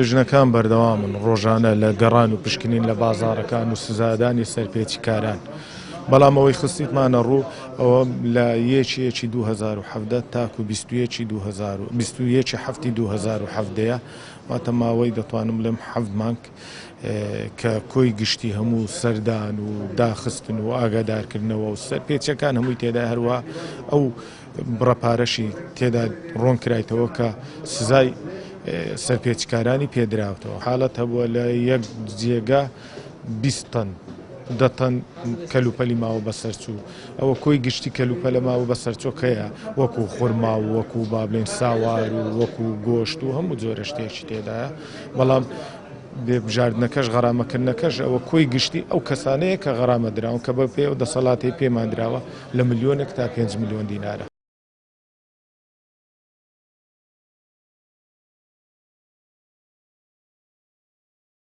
لژنەکان بەردەوامن ڕۆژانە لە گەڕان و پشکنین لە بازاڕەکان و سزادانی سەرپێچی کاران. بەڵام ئەوەی خستیتمانە ڕوو ئەوە لە یەکی 2017 تاکو 21 هەفتی 2017 واتە ماوەی دەتوانم لەم حەفت مانگ کە کۆی گشتی هەموو سەردان و داخستن و ئاگادارکردنەوە و سەرپێچەکان هەمووی تێدا هەروە ئەو بڕەپارەشی تێدا ڕۆن کرایتەوە کە سزای سەرپێچکارانی پێدراوتەوە. حاڵەت هەبووە لە یەک جێگا 20 تەن 10 تەن کەلوپەلی ماوە بەسەرچوو. ئەوە کۆی گشتی کەلوپەلە ماوە بەسەرچۆکەیە وەکو خورما و وەکو بابلێن ساوار و وەکو گۆشت و هەموو جۆرە شتێکی تێدایە. بەڵام بێبژاردنەکەش غەرامەکردنەکەش ئەوە کۆی گشتی ئەو کەسانەیە کە غەرامە دراون کە بە پێ و دەسەڵاتی پێمان دراوە لە ملیۆنێک تا 5 ملیۆن دینارە.